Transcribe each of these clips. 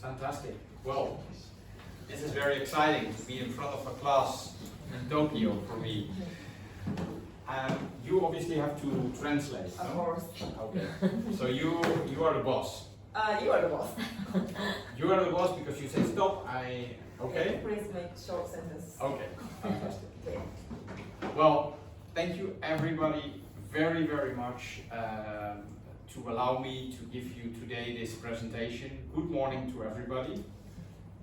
Fantastic. Well, this is very exciting to be in front of a class in Tokyo for me. You obviously have to translate. Of no? course. Okay. So you are the boss. You are the boss. You are the boss because you say stop. Okay. Please make short sentence. Okay. Fantastic. Okay. Well, thank you everybody very, very much to allow me to give you today this presentation. Good morning to everybody.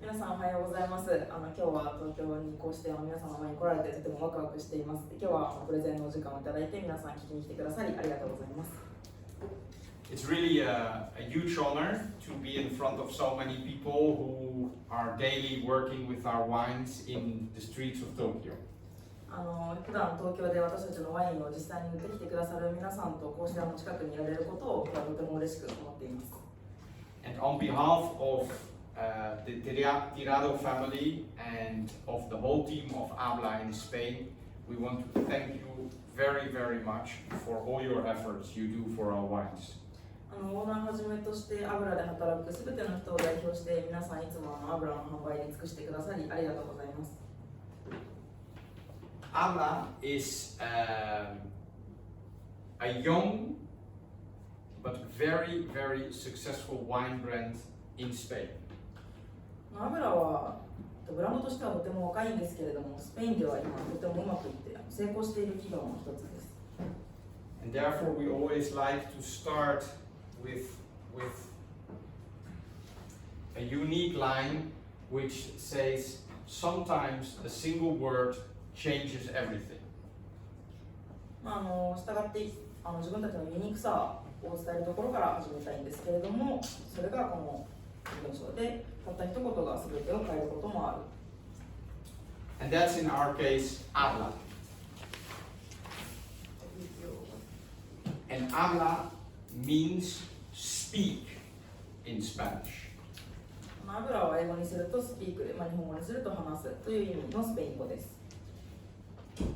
皆さんおはようございます。今日は東京にこうして皆さんの前に来られてとてもワクワクしています。今日はプレゼンのお時間をいただいて皆さん聞きに来てくださりありがとうございます。It's really a huge honor to be in front of so many people who are daily working with our wines in the streets of Tokyo. 普段東京で私たちのワインを実際に売ってきてくださる皆さんとこうして近くにいられることを今日はとても嬉しく思っています。And on behalf of the Tirado family and of the whole team of Abla in Spain, we want to thank you very, very much for all your efforts you do for our wines. オーナーはじめとしてアブラで働くすべての人を代表して皆さんいつもアブラの販売に尽くしてくださりありがとうございます。Abla is a young but very, very successful wine brand in Spain. アブラはブランドとしてはとても若いんですけれども、スペインでは今とてもうまくいって成功している企業の一つです。And therefore we always like to start with a unique line which says sometimes a single word changes everything. したがって自分たちのユニークさを伝えるところから始めたいんですけれども、それがこの文章でたった一言が全てを変えることもある。And that's in our case habla. And habla means speak in Spanish. アブラを英語にするとスピークで、日本語にすると話すという意味のスペイン語です。And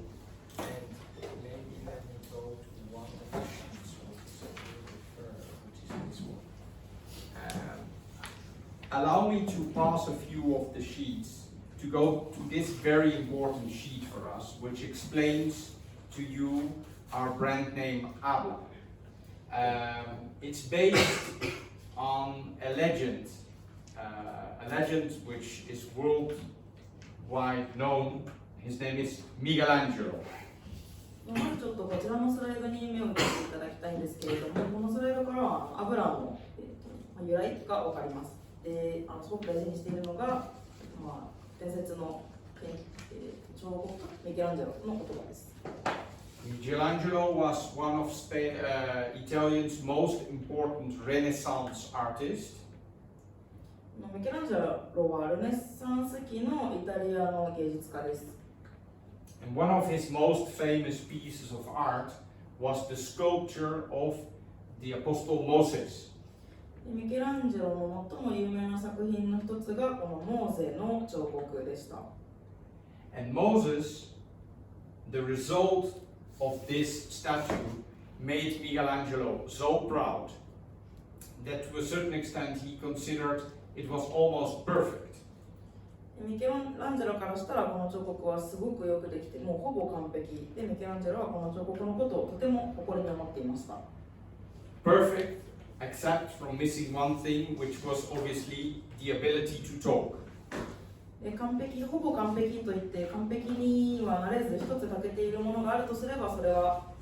maybe let me go to one of the sheets which is this one. Allow me to pass a few of the sheets to go to this very important sheet for us, which explains to you our brand name Habla. It's based on a legend which is worldwide known. His name is Michelangelo. まずちょっとこちらのスライドに目を向けていただきたいんですけれども、このスライドからはアブラの、由来がわかります。ですごく大事にしているのが、伝説の、彫刻家ミケランジェロの言葉です。Michelangelo was one of Italian's most important Renaissance artists. ミケランジェロはルネサンス期のイタリアの芸術家です。And one of his most famous pieces of art was the sculpture of the Apostle Moses. ミケランジェロの最も有名な作品の一つがこのモーゼの彫刻でした。And Moses, the result of this statue, made Michelangelo so proud that to a certain extent he considered it was almost perfect. ミケランジェロからしたらこの彫刻はすごくよくできて、もうほぼ完璧で、ミケランジェロはこの彫刻のことをとても誇りに思っていました。Perfect, except from missing one thing, which was obviously the ability to talk. 完璧、ほぼ完璧といって完璧にはなれず一つ欠けているものがあるとすれば、それは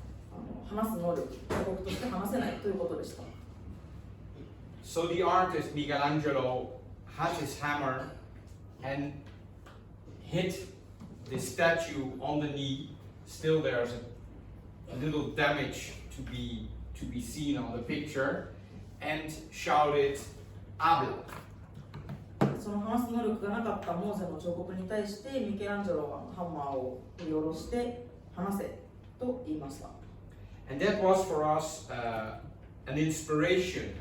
話す能力、彫刻として話せないということでした。So the artist Michelangelo had his hammer and hit the statue on the knee. Still there's a little damage to be seen on the picture, and shouted Habla. その話す能力がなかったモーゼの彫刻に対してミケランジェロはハンマーを振り下ろして話せと言いました。And that was for us an inspiration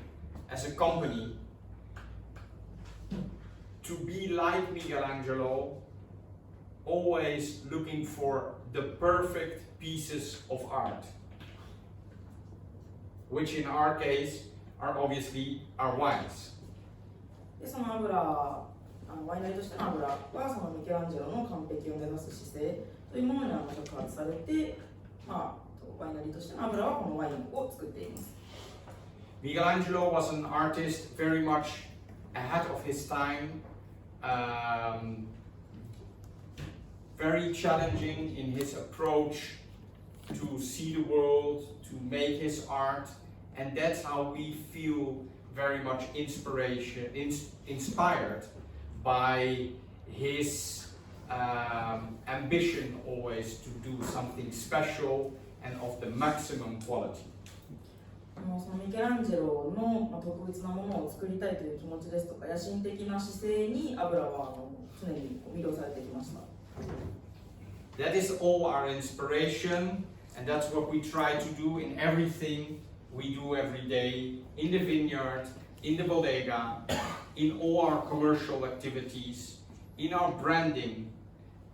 as a company to be like Michelangelo, always looking for the perfect pieces of art, which in our case are obviously our wines. でその油ワイナリーとしての油はそのミケランジェロの完璧を目指す姿勢というものに触発されて、ワイナリーとしての油はこのワインを作っています。Michelangelo was an artist very much ahead of his time, very challenging in his approach to see the world, to make his art, and that's how we feel very much inspired by his ambition always to do something special and of the maximum quality. そのミケランジェロの特別なものを作りたいという気持ちですとか野心的な姿勢にアブラは常に魅了されてきました。That is all our inspiration, and that's what we try to do in everything we do every day, in the vineyard, in the bodega, in all our commercial activities, in our branding,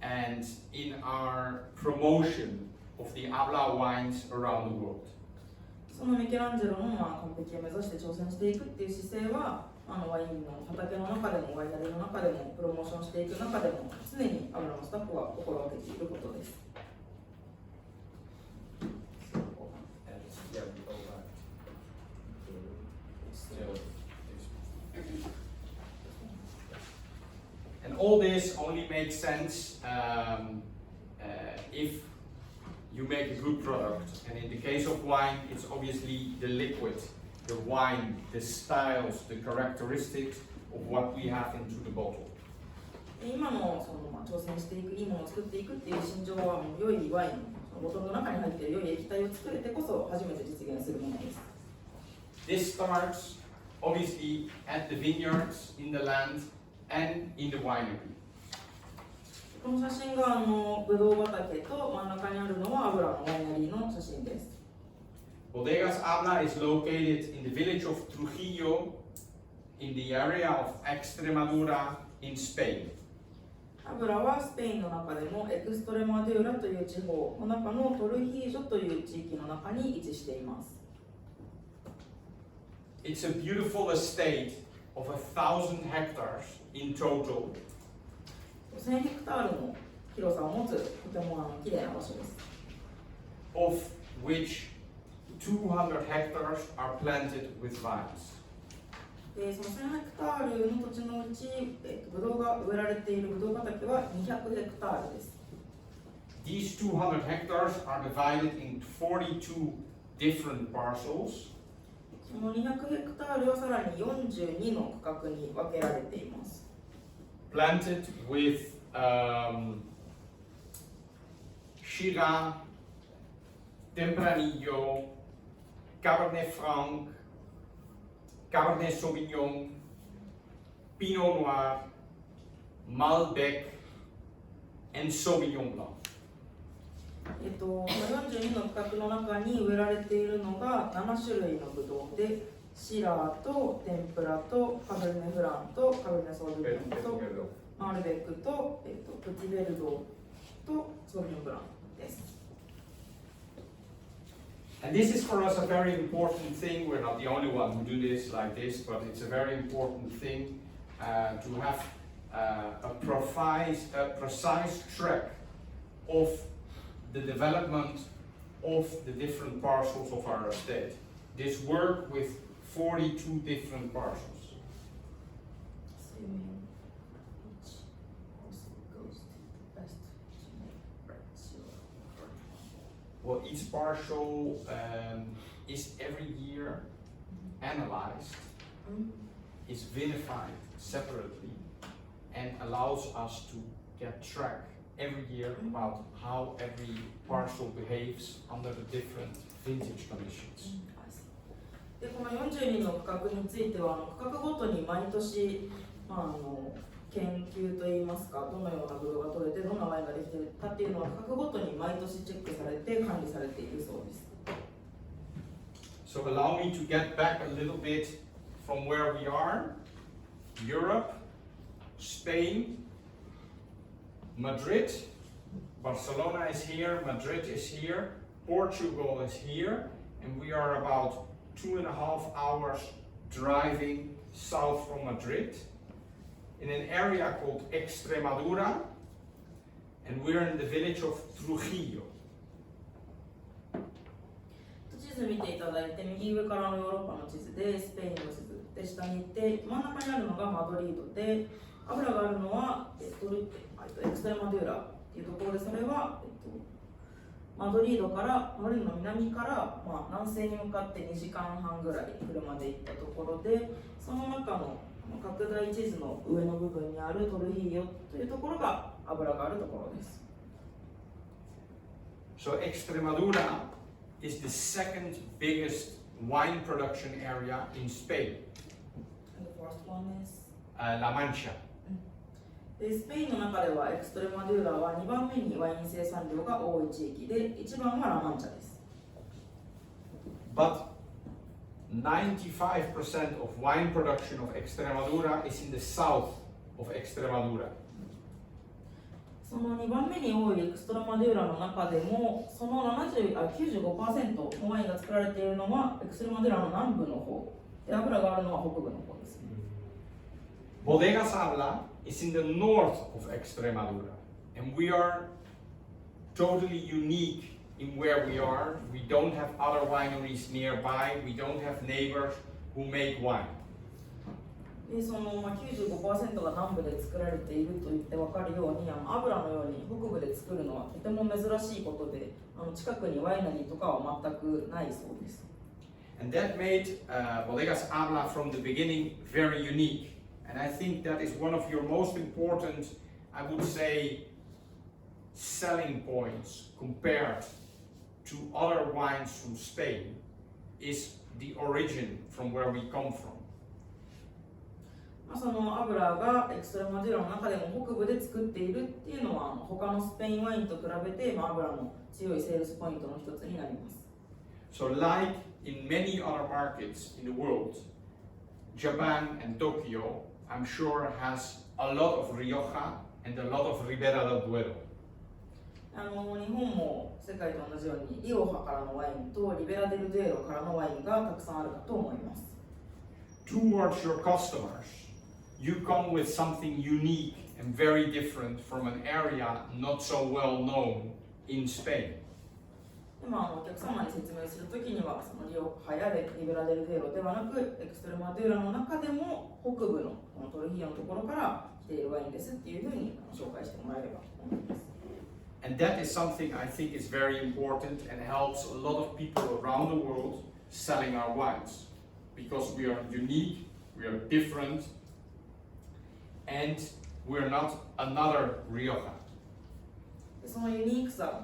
and in our promotion of the Abla wines around the world. そのミケランジェロの完璧を目指して挑戦していくっていう姿勢はワインの畑の中でもワイナリーの中でもプロモーションしていく中でも常にアブラのスタッフは心がけていることです。And all this only makes sense if you make a good product. And in the case of wine, it's obviously the liquid, the wine, the styles, the characteristics of what we have into the bottle. 今の挑戦していくいいものを作っていくっていう心情は良いワイン、ボトルの中に入っている良い液体を作れてこそ初めて実現するものです。This starts obviously at the vineyards, in the land, and in the winery. この写真がブドウ畑と真ん中にあるのはアブラのワイナリーの写真です。Bodegas Abla is located in the village of Trujillo, in the area of Extremadura in Spain. アブラはスペインの中でもエクストレマドゥーラという地方の中のトルヒージョという地域の中に位置しています。It's a beautiful estate of 1,000 hectares in total. 1000ヘクタールの広さを持つとても綺麗な場所です。Of which 200 hectares are planted with vines. でその1000ヘクタールの土地のうち、ブドウが植えられているブドウ畑は200ヘクタールです。These 200 hectares are divided into 42 different parcels. その200ヘクタールはさらに42の区画に分けられています。Planted with Shiraz, Tempranillo, Cabernet Franc, Cabernet Sauvignon, Pinot Noir, Malbec, and Sauvignon Blanc. 42の区画の中に植えられているのが7種類のブドウで、シラーとテンプラとカベルネフランとカベルネソービニョンとマルベックと、プティベルドとソービニョンブランです。And this is for us a very important thing. We're not the only one who do this like this, but it's a very important thing to have a precise track of the development of the different parcels of our estate. This work with 42 different parcels. Well, each parcel is every year analyzed, is vinified separately, and allows us to get track every year about how every parcel behaves under the different vintage conditions. でこの42の区画については区画ごとに毎年、研究といいますか、どのようなブドウが取れてどんなワインができているかっていうのは区画ごとに毎年チェックされて管理されているそうです。So allow me to get back a little bit from where we are. Europe, Spain, Madrid, Barcelona is here, Madrid is here, Portugal is here, and we are about 2.5 hours driving south from Madrid in an area called Extremadura, and we're in the village of Trujillo. 地図見ていただいて、右上からのヨーロッパの地図でスペインの地図で下に行って真ん中にあるのがマドリードで、アブラがあるのはエクストレマドゥーラっていうところで、それは、マドリードからマドリードの南から、南西に向かって2時間半ぐらい車で行ったところで、その中の拡大地図の上の部分にあるトルヒーヨというところがアブラがあるところです。So Extremadura is the second biggest wine production area in Spain. And the first one is? La Mancha. でスペインの中ではエクストレマドゥーラは2番目にワイン生産量が多い地域で、1番はラマンチャです。But 95% of wine production of Extremadura is in the south of Extremadura. その2番目に多いエクストラマドゥーラの中でも、その95% のワインが作られているのはエクストラマドゥーラの南部の方で、アブラがあるのは北部の方です。Bodegas Habla is in the north of Extremadura, and we are totally unique in where we are. We don't have other wineries nearby. We don't have neighbors who make wine. でその95% が南部で作られていると言って分かるように、アブラのように北部で作るのはとても珍しいことで、近くにワイナリーとかは全くないそうです。And that made Bodegas Habla from the beginning very unique. And I think that is one of your most important, I would say, selling points compared to other wines from Spain is the origin from where we come from. そのアブラがエクストレマドゥーラの中でも北部で作っているっていうのは、他のスペインワインと比べて、アブラの強いセールスポイントの一つになります。So like in many other markets in the world, Japan and Tokyo, I'm sure has a lot of Rioja and a lot of Ribera del Duero. 日本も世界と同じようにリオハからのワインとリベラデルデーロからのワインがたくさんあるかと思います。Towards your customers, you come with something unique and very different from an area not so well known in Spain. でもお客様に説明するときには、そのリオハやリベラデルデーロではなく、エクストレマドゥーラの中でも北部のこのトルヒーヨのところから来ているワインですっていうふうに紹介してもらえればと思います。And that is something I think is very important and helps a lot of people around the world selling our wines. Because we are unique, we are different, and we are not another Rioja. そのユニークさ、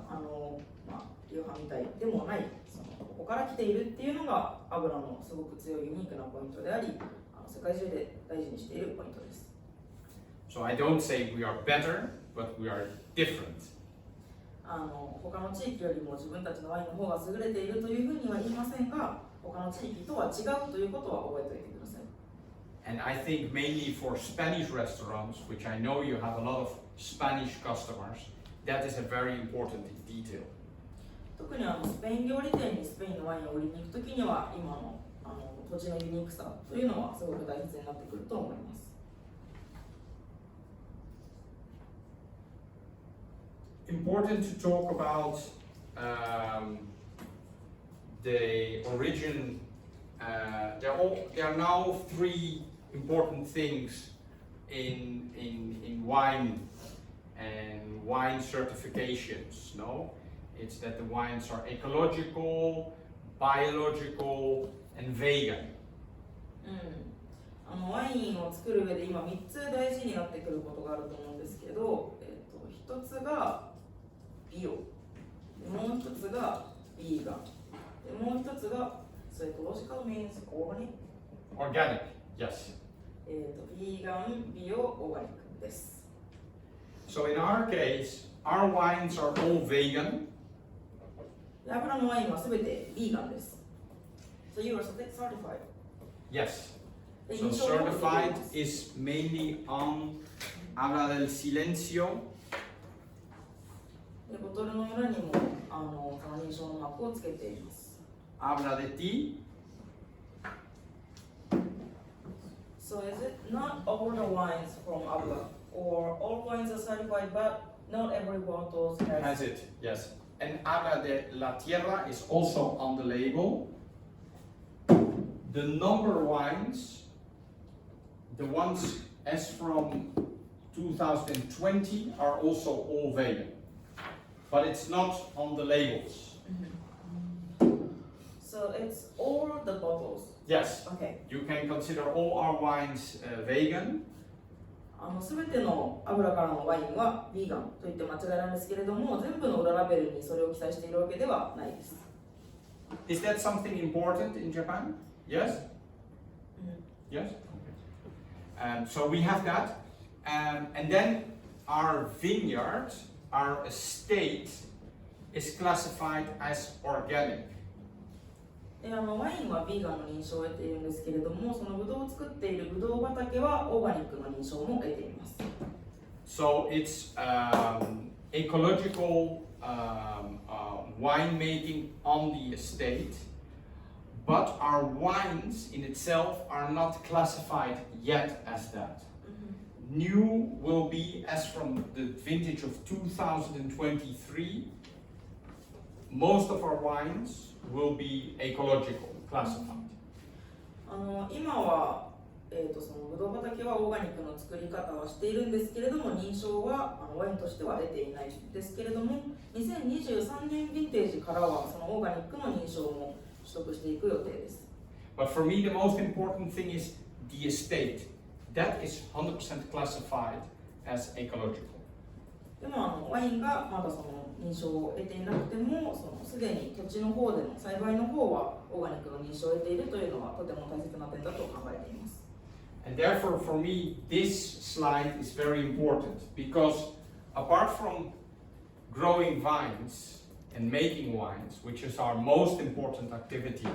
リオハみたいでもない、ここから来ているっていうのがアブラのすごく強いユニークなポイントであり、世界中で大事にしているポイントです。So I don't say we are better, but we are different. 他の地域よりも自分たちのワインの方が優れているというふうには言いませんが、他の地域とは違うということは覚えておいてください。And I think mainly for Spanish restaurants, which I know you have a lot of Spanish customers, that is a very important detail. 特にスペイン料理店にスペインのワインを売りに行くときには、今の土地のユニークさというのはすごく大切になってくると思います。Important to talk about the origin. There are now three important things in wine and wine certifications. No, it's that the wines are ecological, biological, and vegan. ワインを作る上で今3つ大事になってくることがあると思うんですけど、1つがビオ、もう1つがビーガン、もう1つがecological means organic. Organic, yes. ビーガン、ビオ、オーガニックです。So in our case, our wines are all vegan. アブラのワインはすべてビーガンです。So you are certified? Yes. So certified is mainly on Habla del Silencio. ボトルの裏にもその認証のマークをつけています。Habla de ti. So So is it not all the wines from Abra, or all wines are certified, but not every bottle Has it, yes. And Aguas de la Tierra is also on the label. The number wines, the ones as from 2020 are also all vegan, but it's not on the labels. So it's all the bottles. Yes, Okay. you can consider all our wines vegan. すべての油からのワインはヴィーガンと言って間違いないんですけれども、全部の裏ラベルにそれを記載しているわけではないです。Is that something important in Japan? Yes? Yes? So we have that. And then our vineyard, our estate, is classified as organic. ワインはヴィーガンの認証を得ているんですけれども、そのブドウを作っているブドウ畑はオーガニックの認証も得ています。So it's ecological wine making on the estate, but our wines in itself are not classified yet as that. New will be as from the vintage of 2023. Most of our wines will be ecological classified. 今は、そのブドウ畑はオーガニックの作り方はしているんですけれども、認証はワインとしては得ていないですけれども、2023年ヴィンテージからはそのオーガニックの認証も取得していく予定です。But for me, the most important thing is the estate. That is 100% classified as ecological. でもワインがまだその認証を得ていなくても、すでに土地の方での栽培の方はオーガニックの認証を得ているというのはとても大切な点だと考えています。And therefore, for me, this slide is very important because apart from growing vines and making wines, which is our most important activity,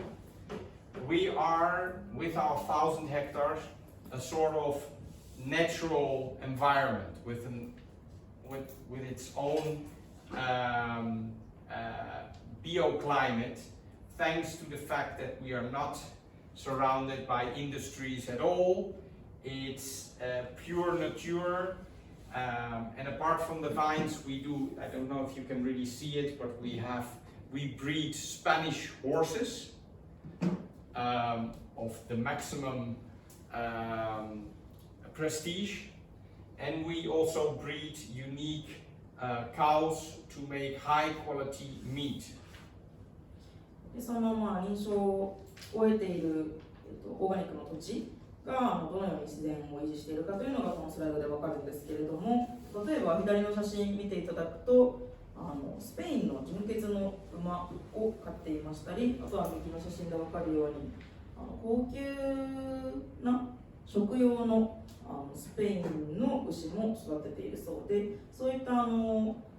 we are, with our 1,000 hectares, a sort of natural environment with its own bioclimate, thanks to the fact that we are not surrounded by industries at all. It's pure nature, and apart from the vines, we do, I don't know if you can really see it, but we breed Spanish horses of the maximum prestige, and we also breed unique cows to make high quality meat. でその認証を得ている、オーガニックの土地がどのように自然を維持しているかというのがこのスライドでわかるんですけれども、例えば左の写真見ていただくと、スペインの純血の馬を飼っていましたり、あとは右の写真でわかるように高級な食用のスペインの牛も育てているそうで、そういった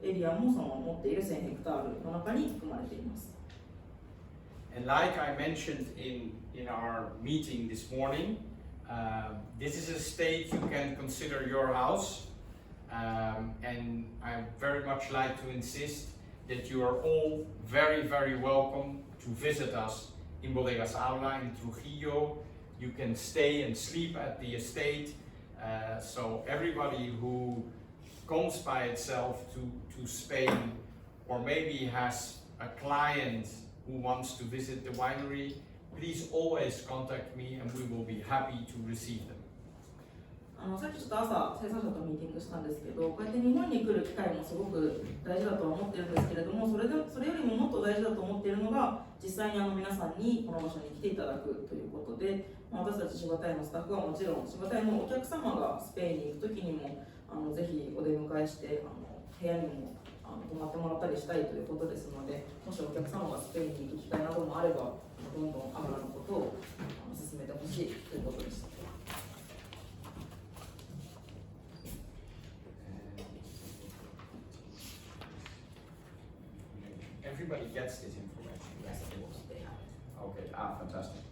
エリアもその持っている1000ヘクタールの中に含まれています。And like I mentioned in our meeting this morning, this is a state you can consider your house, and I very much like to insist that you are all very, very welcome to visit us in Bodegas Aula in Trujillo. You can stay and sleep at the estate, so everybody who comes by itself to Spain, or maybe has a client who wants to visit the winery, please always contact me and we will be happy to receive them. さっきちょっと朝生産者とミーティングしたんですけど、こうやって日本に来る機会もすごく大事だとは思ってるんですけれども、それよりももっと大事だと思っているのが、実際に皆さんにこの場所に来ていただくということで、私たち柴田屋のスタッフはもちろん、柴田屋のお客様がスペインに行くときにもぜひお出迎えして部屋にも泊まってもらったりしたいということですので、もしお客様がスペインに行く機会などもあれば、どんどんアブラのことを進めてほしいということでした。Everybody gets this information. Yes, of course, they have it. Okay, fantastic.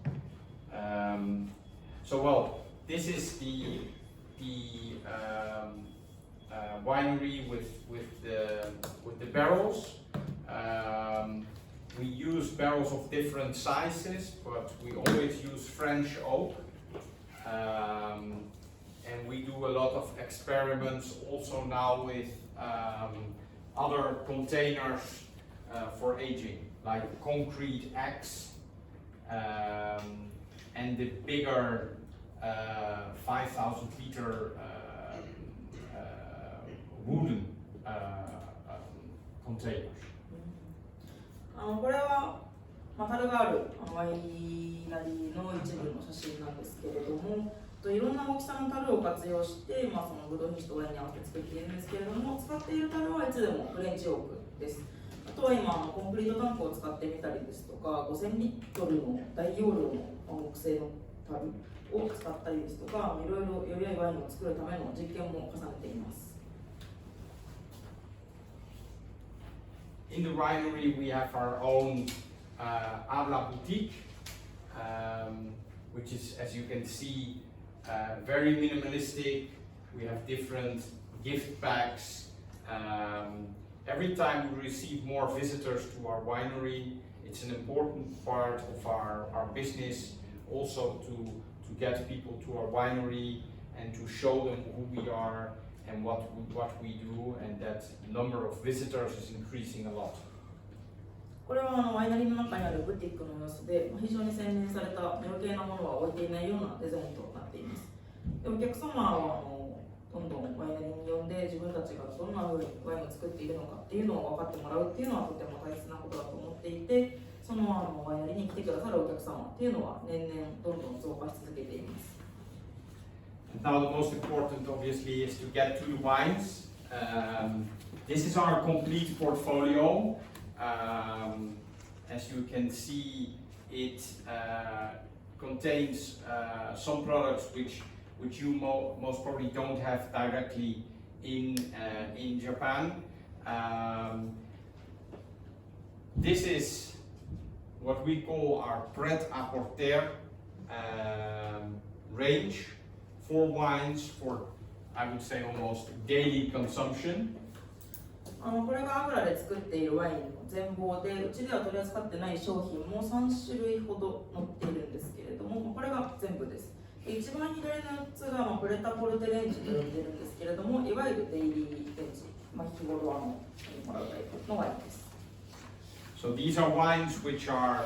So well, this is the winery with the barrels. We use barrels of different sizes, but we always use French oak. lot of experiments also now with other containers for aging, like concrete X and the bigger 5,000 liter wooden containers. これは、樽があるワイナリーの一部の写真なんですけれども、いろんな大きさの樽を活用して、そのブドウ品種とワインに合わせて作っているんですけれども、使っている樽はいつでもフレンチオークです。あとは今、コンクリートタンクを使ってみたりですとか、5000リットルの大容量の木製の樽を使ったりですとか、いろいろより良いワインを作るための実験も重ねています。In the winery, we have our own Abla boutique, which is, as you can see, very minimalistic. We have different gift bags. Every time we receive more visitors to our winery, it's an important part of our business also to get people to our winery and to show them who we are and what we do, and that number of visitors is increasing a lot. これはワイナリーの中にあるブティックの様子で、非常に洗練された余計なものは置いていないようなデザインとなっています。でお客様はどんどんワイナリーに呼んで自分たちがどんな風にワインを作っているのかっていうのを分かってもらうっていうのはとても大切なことだと思っていて、そのワイナリーに来てくださるお客様っていうのは年々どんどん増加し続けています。Now the most important obviously is to get to the wines. This is our complete portfolio. As you can see, it contains some products which you most probably don't have directly in Japan. This is what we call our prêt-à-porter range. 4 wines for, I would say, almost daily consumption. これがアブラで作っているワインの全貌で、うちでは取り扱ってない商品も3種類ほど載っているんですけれども、これが全部です。一番左のやつがプレタポルテレンジと呼んでいるんですけれども、いわゆるデイリーレンジ、日頃もらうタイプのワインです。So these are wines which are,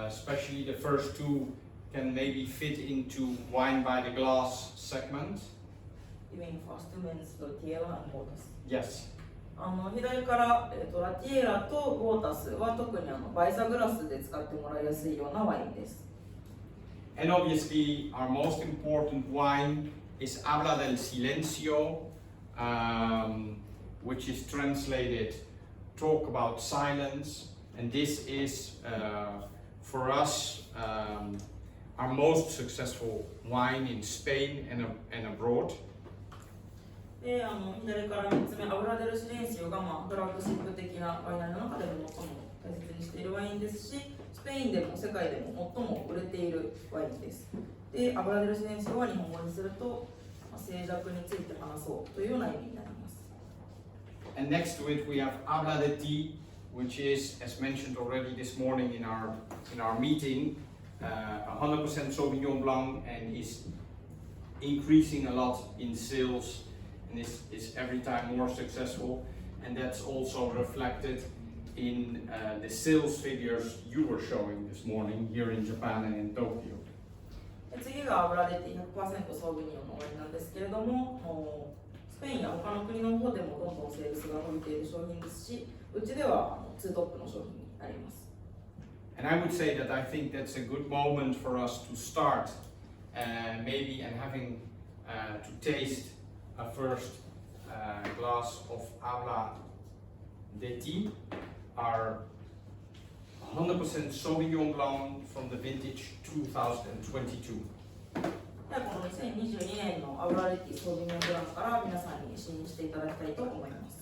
especially the first two, can maybe fit into wine by the glass segment. You mean first two means Tortiera and Botas? Yes. 左から、ラティエラとボータスは特にバイザグラスで使ってもらいやすいようなワインです。And obviously, our most important wine is Habla del Silencio, which is translated "talk about silence," and this is for us our most successful wine in Spain and abroad. で左から3つ目、アブラデルシレンシオが、フラッグシップ的なワイナリーの中でも最も大切にしているワインですし、スペインでも世界でも最も売れているワインです。で、アブラデルシレンシオは日本語にすると、静寂について話そうというような意味になります。And next to it we have Habla de Ti, which is, as mentioned already this morning in our meeting, 100% Sauvignon Blanc and is increasing a lot in sales. And is every time more successful, and that's also reflected in the sales figures you were showing this morning here in Japan and in Tokyo. 次がアブラデティ 100% ソーブニオンのワインなんですけれども、スペインや他の国の方でもどんどんセールスが伸びている商品ですし、うちではツートップの商品になります。And I would say that I think that's a good moment for us to start, maybe and having to taste a first glass of Habla de Ti, our 100% Sauvignon Blanc from the vintage 2022. ではこの2022年のアブラデティソービニョンブランから皆さんに試飲していただきたいと思います。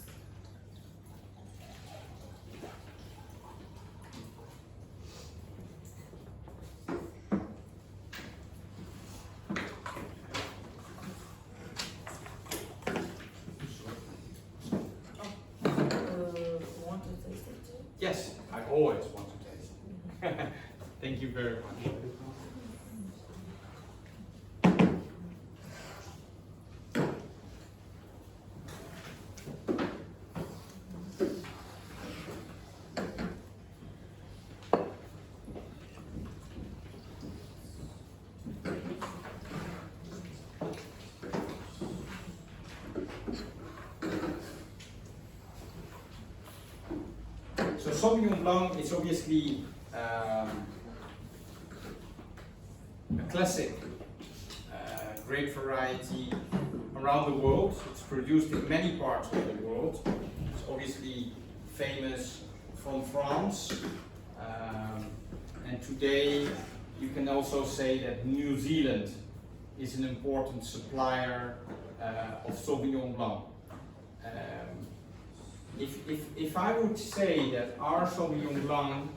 Yes, I always want to taste. Thank you very much. Sauvignon Blanc is obviously a classic grape variety around the world. It's produced in many parts of the world. It's obviously famous from France. And today you can also say that New Zealand is an important supplier of Sauvignon Blanc. If I would say that our Sauvignon Blanc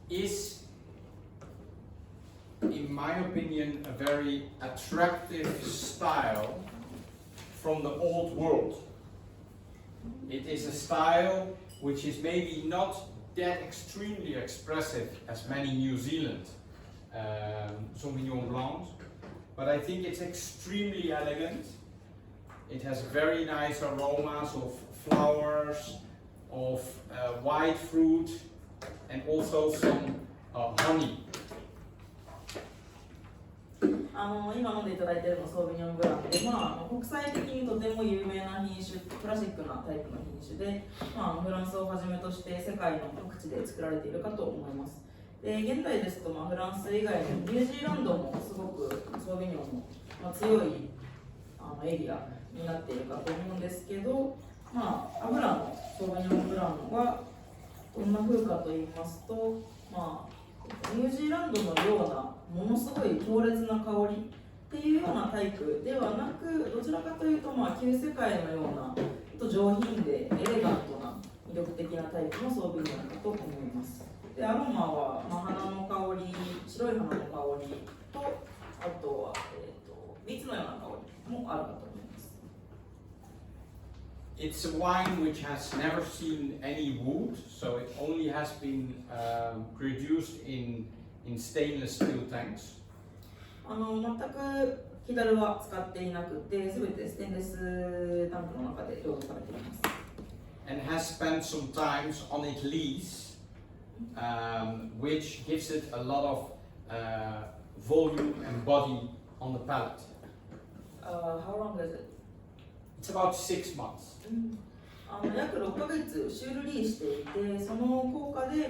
is, in my opinion, a very attractive style from the old world. It is a style which is maybe not that extremely expressive as many New Zealand Sauvignon Blancs, but I think it's extremely elegant. It has very nice aromas of flowers, of white fruit, and also some honey. 今飲んでいただいているのはソービニョンブランで、国際的にとても有名な品種、クラシックなタイプの品種で、フランスをはじめとして世界の各地で作られているかと思います。で現在ですと、フランス以外にニュージーランドもすごくソービニョンの、強いエリアになっているかと思うんですけど、アブラのソービニョンブランはどんな風かと言いますと、ニュージーランドのようなものすごい強烈な香りっていうようなタイプではなく、どちらかというと、旧世界のような上品でエレガントな魅力的なタイプのソービニョンだと思います。でアロマは、花の香り、白い花の香りと、あとは、蜜のような香りもあるかと思います。It's a wine which has never seen any wood, so it only has been produced in stainless steel tanks. 全く木樽は使っていなくて、すべてステンレスタンクの中で醸造されています。And has spent some times on its lees, which gives it a lot of volume and body on the palate. How long is it? It's about 6 months. 約6ヶ月シュールリーしていて、その効果で、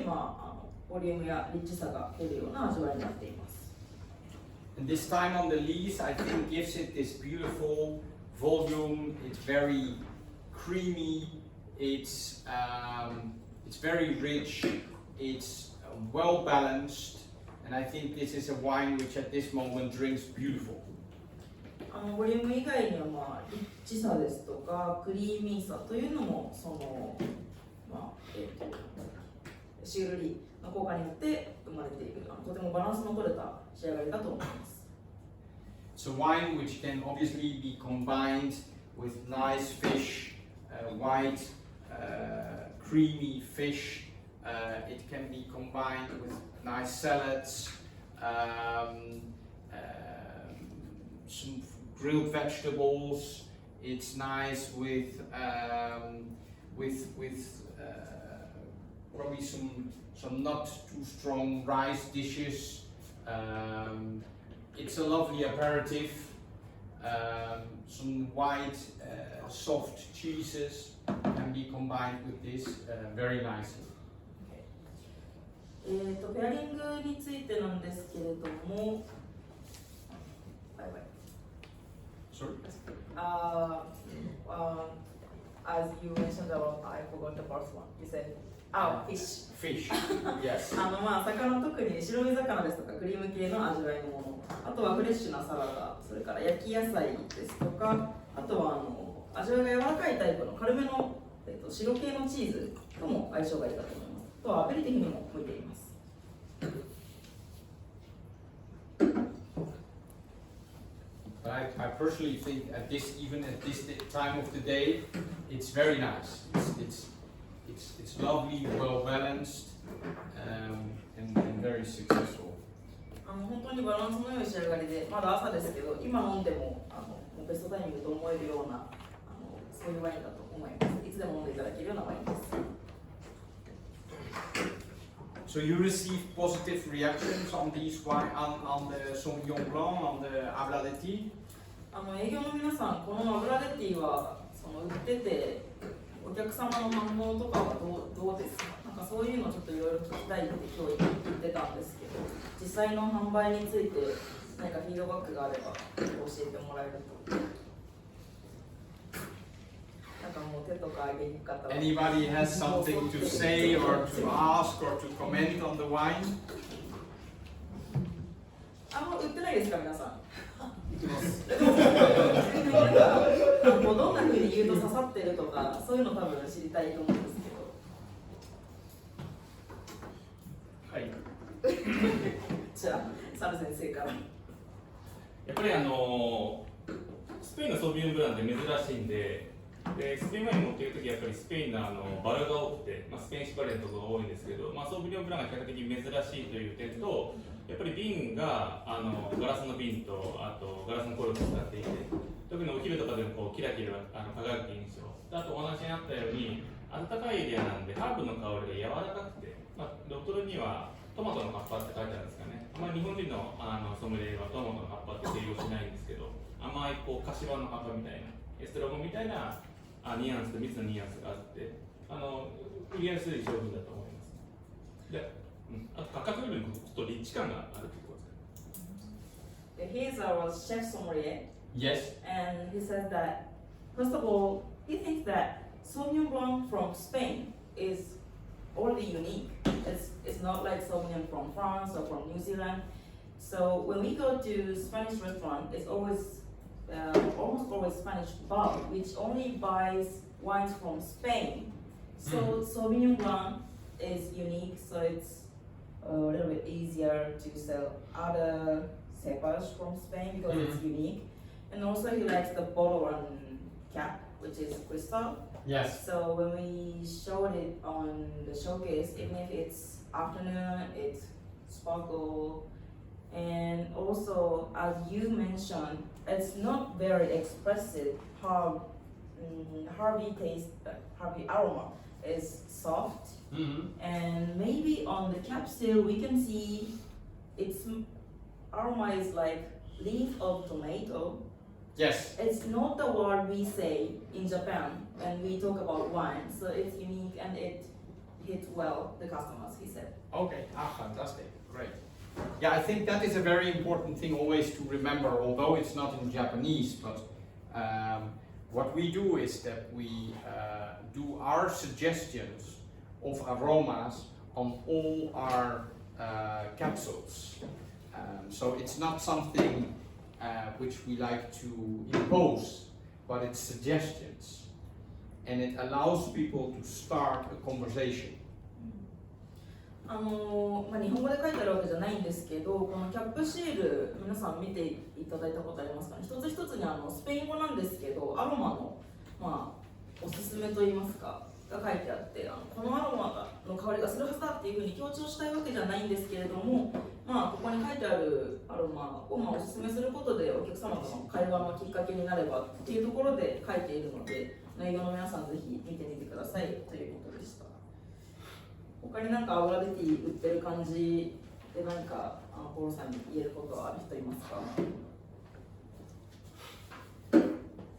ボリュームやリッチさが出るような味わいになっています。And this time on the lees, I think, gives it this beautiful volume. It's very creamy. It's very rich. It's well balanced, and I think this is a wine which, at this moment, drinks beautiful. ボリューム以外には、リッチさですとかクリーミーさというのもその、シュールリーの効果によって生まれている、とてもバランスの取れた仕上がりだと思います。It's a wine which can obviously be combined with nice fish, white, creamy fish. It can be combined with nice salads, some grilled vegetables. It's nice with probably some not too strong rice dishes. It's a lovely aperitif. Some white soft cheeses can be combined with this very nicely. ペアリングについてなんですけれども、Sorry? As you mentioned about, I forgot the first one. You said, fish. Fish, yes. 魚、特に白身魚ですとかクリーム系の味わいのもの、あとはフレッシュなサラダ、それから焼き野菜ですとか、あとは味わいが柔らかいタイプの軽めの、白系のチーズとも相性がいいかと思います。あとはアペリティフにも向いています。I personally think even at this time of the day, it's very nice. It's lovely, well balanced, and very successful. 本当にバランスの良い仕上がりで、まだ朝ですけど、今飲んでもベストタイミングと思えるようなそういうワインだと思います。いつでも飲んでいただけるようなワインです。So you receive positive reactions on these wine, on the Sauvignon Blanc, on the Abraletti? 営業の皆さん、このアブラレッティはその売っててお客様の反応とかはどうですか？なんかそういうのをちょっといろいろ聞きたいって今日言ってたんですけど、実際の販売について何かフィードバックがあれば教えてもらえると。なんかもう手とか上げにくかったら。Anybody has something to say or to ask or to comment on the wine? あんま売ってないですか皆さん。売ってます。もうどんな風に言うと刺さってるとかそういうの多分知りたいと思うんですけど。はい。じゃあサル先生から。やっぱりスペインのソービニョンブランって珍しいんで、スペインワイン持っているときやっぱりスペインのバラが多くて、スペインシパレンとかが多いんですけど、ソービニョンブランが比較的珍しいという点と、やっぱり瓶がガラスの瓶とあとガラスのコルクを使っていて、特にお昼とかでもこうキラキラ輝く印象。あとお話にあったように暖かいエリアなんでハーブの香りが柔らかくて、ロトルにはトマトの葉っぱって書いてあるんですかね。日本人のソムリエはトマトの葉っぱって定義をしないんですけど、甘いこう柏の葉っぱみたいなエストロゴンみたいなニュアンスと蜜のニュアンスがあって売りやすい商品だと思います。で、あと価格よりもちょっとリッチ感があるということですね。He's our chef sommelier. Yes. And he says that first of all, he thinks that Sauvignon Blanc from Spain is already unique. It's not like Sauvignon from France or from New Zealand. So when we go to Spanish restaurant, it's always almost always Spanish bar, which only buys wines from Spain. So Sauvignon Blanc is unique, so it's a little bit easier to sell other cepas from Spain because it's unique. And also he likes the bottle and cap, which is crystal. Yes. So when we showed it on the showcase, even if it's afternoon, it's sparkle. And also, as you mentioned, it's not very expressive. Harvey aroma is soft. And maybe on the capsule we can see its aroma is like leaf of tomato. Yes. It's not the word we say in Japan when we talk about wine, so it's unique and it hit well the customers, he said. Okay, fantastic, great. Yeah, I think that is a very important thing always to remember, although it's not in Japanese, but what we do is that we do our suggestions of aromas on all our capsules. So it's not something which we like to impose, but it's suggestions. And it allows people to start a conversation. 日本語で書いてあるわけじゃないんですけど、このキャップシール皆さん見ていただいたことありますかね。一つ一つにスペイン語なんですけど、アロマの、おすすめといいますかが書いてあって、このアロマの香りがするはずだっていうふうに強調したいわけじゃないんですけれども、ここに書いてあるアロマをおすすめすることでお客様との会話のきっかけになればっていうところで書いているので、営業の皆さんぜひ見てみてくださいということでした。他に何かアブラデティ売ってる感じで何かポールさんに言えることはある人いますか？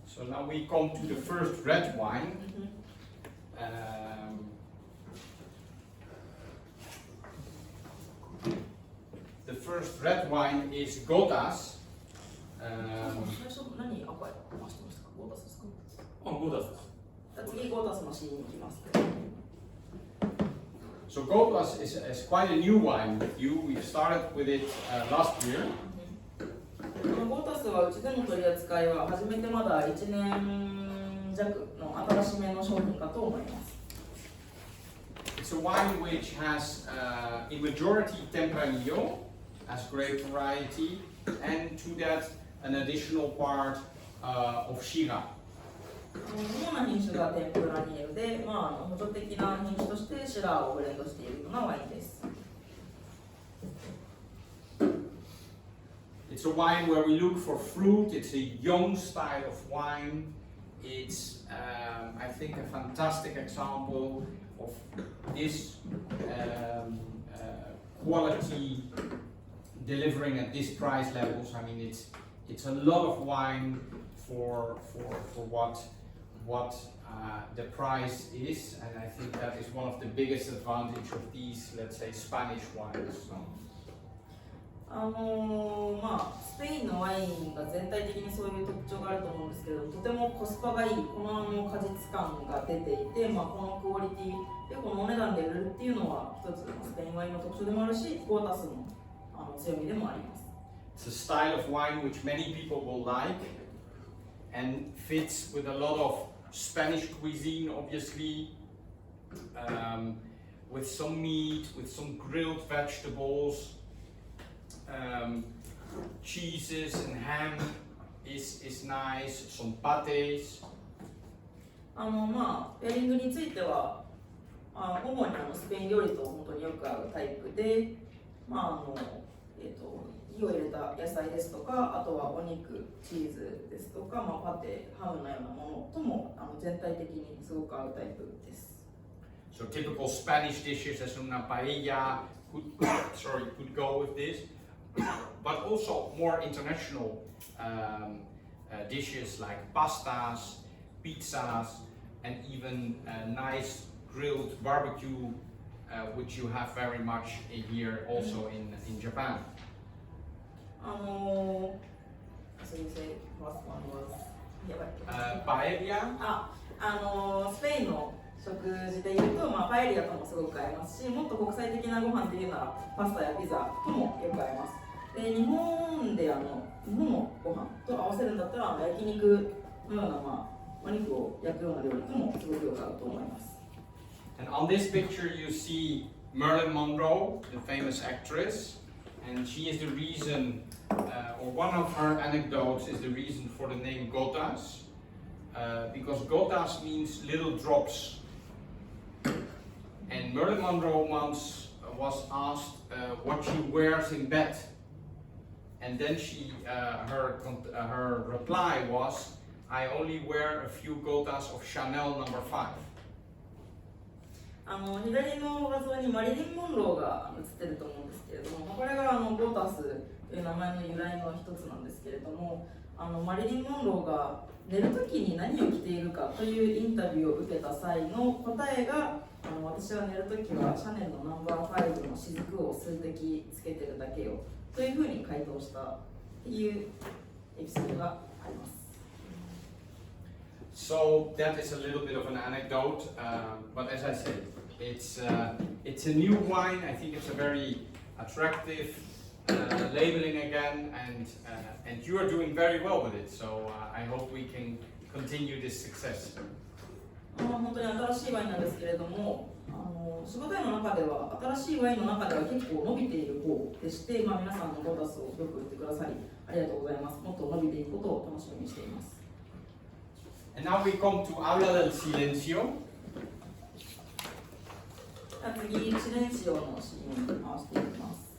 So now we come to the first red wine. The first red wine is Gotas. 最初何赤い回してましたか？ゴータスですか？ゴータスです。次ゴータスのシーンに行きます。So Gotas is quite a new wine with you. We started with it last year. ゴータスはうちでの取り扱いは初めてまだ1年弱の新しめの商品かと思います。It's a wine which has in majority Tempranillo as grape variety, and to that an additional part of Shiraz. 主な品種がテンプラニエルで、補助的な品種としてシラーをブレンドしているようなワインです。It's a wine where we look for fruit. It's a young style of wine. It's, I think, a fantastic example of this quality delivering at this price levels. I mean, it's a lot of wine for what the price is, and I think that is one of the biggest advantage of these, let's say, Spanish wines. スペインのワインが全体的にそういう特徴があると思うんですけど、とてもコスパがいい、この果実感が出ていて、このクオリティでこのお値段で売れるっていうのは一つスペインワインの特徴でもあるし、クオータスの強みでもあります。It's a style of wine which many people will like and fits with a lot of Spanish cuisine, obviously, with some meat, with some grilled vegetables, cheeses and ham is nice, some pâtés. ペアリングについては、主にスペイン料理と本当によく合うタイプで、火を入れた野菜ですとか、あとはお肉、チーズですとか、パテ、ハムのようなものとも全体的にすごく合うタイプです。So typical Spanish dishes as una paella could go with this, but also more international dishes like pastas, pizzas, and even nice grilled barbecue, which you have very much here also in Japan. Paella? スペインの食事でいうと、パエリアともすごく合いますし、もっと国際的なご飯っていうならパスタやピザともよく合います。で、日本のご飯と合わせるんだったら焼肉のような、お肉を焼くような料理ともすごくよく合うと思います。And on this picture you see Marilyn Monroe, the famous actress, and she is the reason, or one of her anecdotes is the reason for the name gotas, because gotas means little drops. And Marilyn Monroe once was asked what she wears in bed, and then her reply was, "I only wear a few gotas of Chanel No. 5." 左の画像にマリリン・モンローが映ってると思うんですけれども、これがゴータスという名前の由来の一つなんですけれども、マリリン・モンローが寝るときに何を着ているかというインタビューを受けた際の答えが、私は寝るときはシャネルのナンバー5の雫を数滴つけてるだけよというふうに回答したっていうエピソードがあります。So that is a little bit of an anecdote, but as I said, it's a new wine. I think it's a very attractive labeling again, and you are doing very well with it. So I hope we can continue this success. 本当に新しいワインなんですけれども、仕事の中では新しいワインの中では結構伸びている方でして、皆さんのゴータスをよく売ってくださりありがとうございます。もっと伸びていくことを楽しみにしています。And now we come to Habla del Silencio. 次、シレンシオのシーンに回していきます。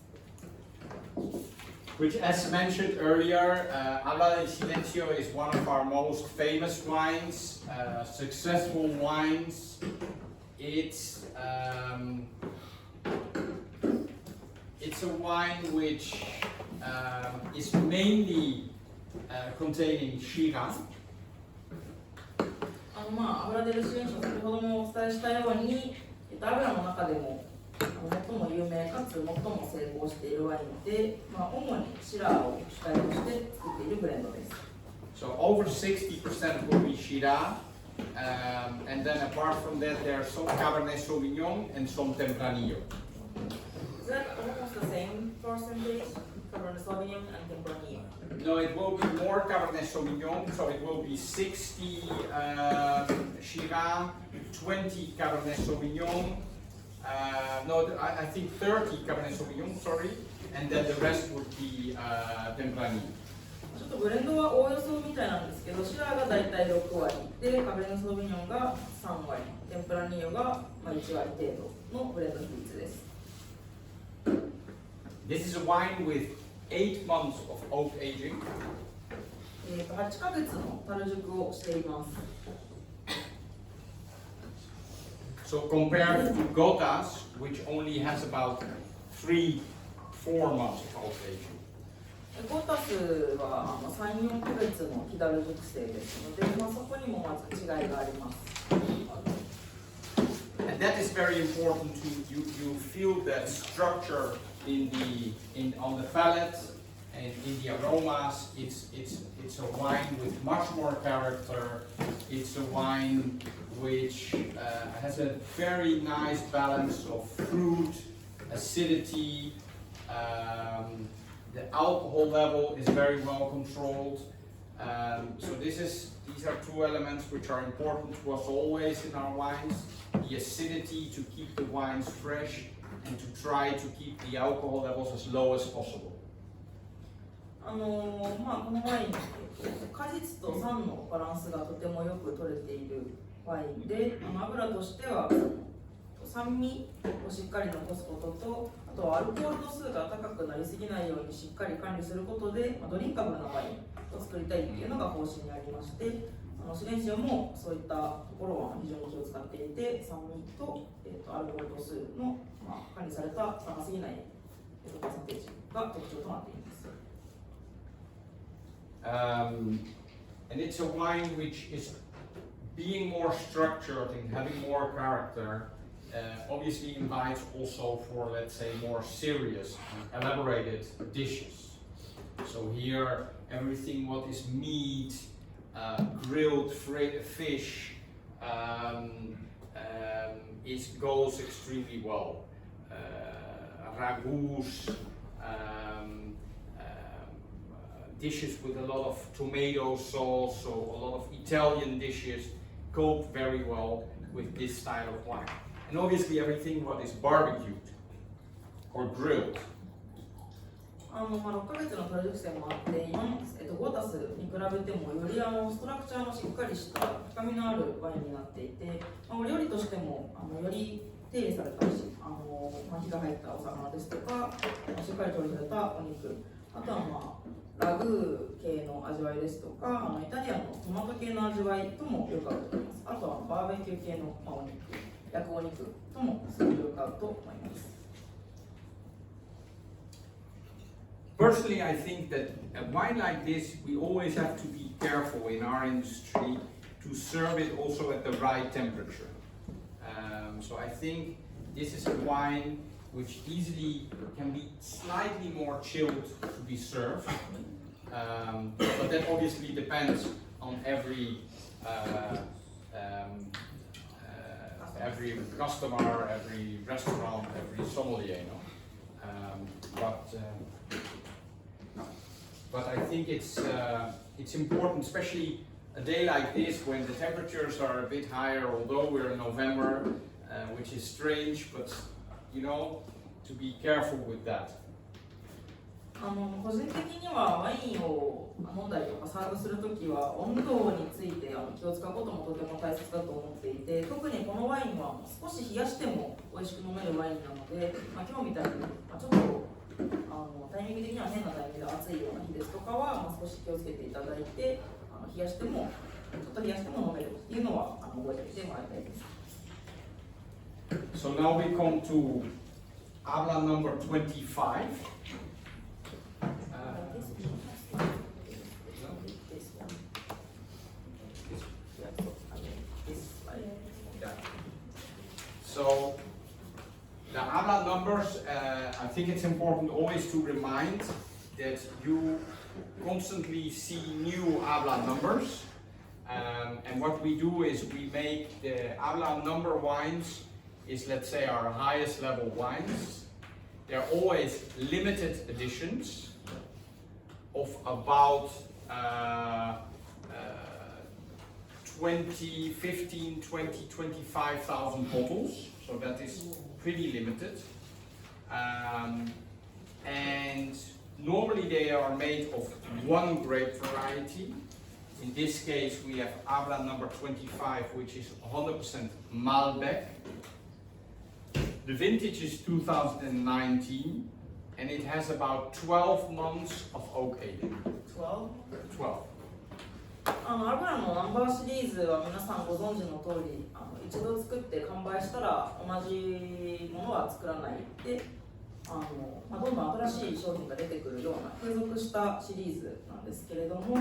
Which, as mentioned earlier, Habla del Silencio is one of our most famous wines, successful wines. It's a wine which is mainly containing Shiraz. アブラデルシレンシオ、先ほどもお伝えしたように、アブラの中でも最も有名かつ最も成功しているワインで、主にシラーを主体として作っているブレンドです。So over 60% will be Shiraz, and then apart from that, there are some Cabernet Sauvignon and some Tempranillo. Is that almost the same percentage? Cabernet Sauvignon and Tempranillo? No, it will be more Cabernet Sauvignon, so it will be 60 Shiraz, 20 Cabernet Sauvignon, I think 30 Cabernet Sauvignon, sorry, and then the rest would be Tempranillo. ちょっとブレンドはおおよそみたいなんですけど、シラーがだいたい6割で、カベルネ・ソービニョンが3割、テンプラニーヨが1割程度のブレンド比率です。This is a wine with 8 months of oak aging. 8ヶ月の樽熟をしています。So compared to Gotas, which only has about 3-4 months of oak aging. ゴータスは3、4ヶ月の木だる熟成ですので、そこにもまず違いがあります。And that is very important. You feel that structure on the palate and in the aromas. It's a wine with much more character. It's a wine which has a very nice balance of fruit, acidity. The alcohol level is very well controlled. So these are two elements which are important to us always in our wines. The acidity to keep the wines fresh and to try to keep the alcohol levels as low as possible. このワイン、果実と酸のバランスがとてもよく取れているワインで、油としては酸味をしっかり残すことと、あとはアルコール度数が高くなりすぎないようにしっかり管理することで、ドリンカブルなワインを作りたいっていうのが方針にありまして、シレンシオもそういったところは非常に気を使っていて、酸味と、アルコール度数の、管理された高すぎないパーセンテージが特徴となっています。And it's a wine which is being more structured and having more character. Obviously invites also for, let's say, more serious and elaborated dishes. So here, everything what is meat, grilled fish, goes extremely well. Ragouts, dishes with a lot of tomato sauce, so a lot of Italian dishes go very well with this style of wine. And obviously everything what is barbecued or grilled. 6ヶ月のプロ熟成もあって、ゴータスに比べてもよりストラクチャーのしっかりした深みのあるワインになっていて、お料理としてもより手入れされたし、火が入ったお魚ですとか、しっかり調理されたお肉、あとはラグー系の味わいですとか、イタリアンのトマト系の味わいともよく合うと思います。あとはバーベキュー系のお肉、焼くお肉ともすごくよく合うと思います。Personally, I think that a wine like this, we always have to be careful in our industry to serve it also at the right temperature. So I think this is a wine which easily can be slightly more chilled to be served. But that obviously depends on every customer, every restaurant, every sommelier. But I think it's important, especially a day like this when the temperatures are a bit higher, although we're in November, which is strange, but to be careful with that. 個人的にはワインを飲んだりとかサーブするときは温度について気を使うこともとても大切だと思っていて、特にこのワインは少し冷やしても美味しく飲めるワインなので、今日みたいにちょっとタイミング的には変なタイミングで暑いような日ですとかは、少し気をつけていただいて、冷やしてもちょっと冷やしても飲めるっていうのは覚えておいてもらいたいです。So now we come to Abla number 25. So the Abla numbers, I think it's important always to remind that you constantly see new Abla numbers. And what we do is we make the Abla number wines is, let's say, our highest level wines. They're always limited editions of about 15, 20, 25,000 bottles. So that is pretty limited. And normally they are made of one grape variety. In this case, we have Abla number 25, which is 100% Malbec. The vintage is 2019, and it has about 12 months of oak aging. 12. アブラのナンバーシリーズは皆さんご存知の通り、一度作って完売したら同じものは作らないで、どんどん新しい商品が出てくるような継続したシリーズなんですけれども、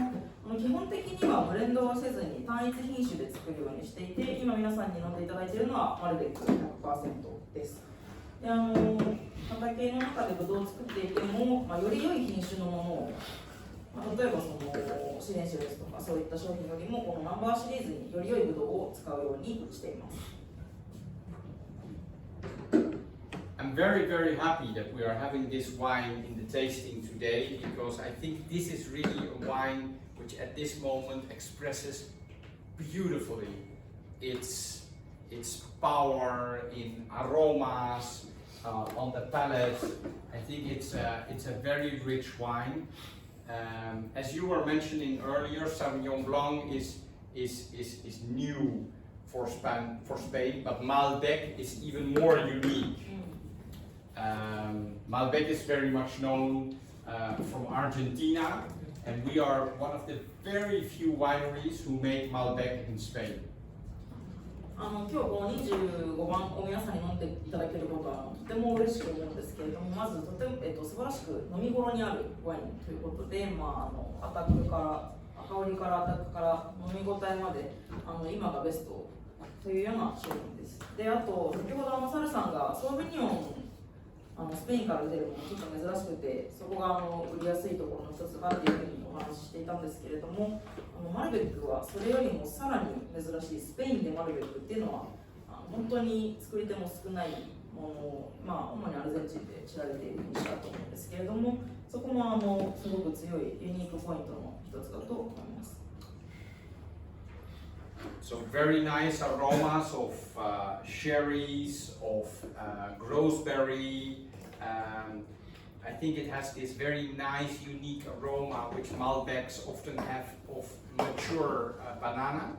基本的にはブレンドはせずに単一品種で作るようにしていて、今皆さんに飲んでいただいているのはマルベック 100% です。で畑の中でブドウを作っていても、より良い品種のものを、例えばそのシレンシュですとかそういった商品よりもこのナンバーシリーズにより良いブドウを使うようにしています。I'm very, very happy that we are having this wine in the tasting today, because I think this is really a wine which at this moment expresses beautifully its power in aromas, on the palate. I think it's a very rich wine. As you were mentioning earlier, Sauvignon Blanc is new for Spain, but Malbec is even more unique. Malbec is very much known from Argentina, and we are one of the very few wineries who make Malbec in Spain. 今日この25番を皆さんに飲んでいただけることはとても嬉しく思うんですけれども、まずとても、素晴らしく飲み頃にあるワインということで、アタックから香りからアタックから飲み応えまで今がベストというような商品です。で、あと先ほどサルさんがソービニオンスペインから出てるのもちょっと珍しくて、そこが売りやすいところの一つだっていうふうにお話ししていたんですけれども、マルベックはそれよりもさらに珍しいスペインでマルベックっていうのは本当に作り手も少ないものを、主にアルゼンチンで知られている品種だと思うんですけれども、そこもすごく強いユニークポイントの一つだと思います。So very nice aromas of cherries, of gooseberry. I think it has this very nice, unique aroma which Malbecs often have of mature banana.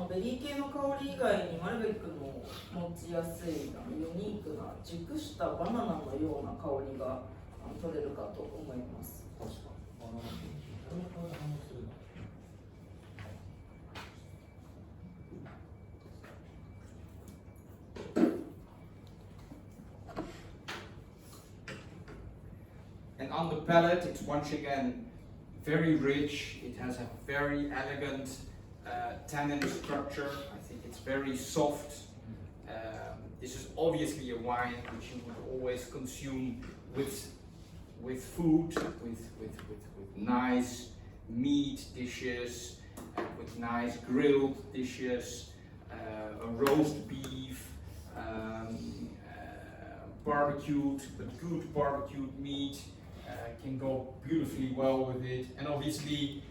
ベリー系の香り以外にマルベックの持ちやすいユニークな熟したバナナのような香りが取れるかと思います。And on the palate, it's once again very rich. It has a very elegant tannin structure. I think it's very soft. This is obviously a wine which you would always consume with food, with nice meat dishes, with nice grilled dishes, a roast beef, barbecued, but good barbecued meat. Can go beautifully well with it, and obviously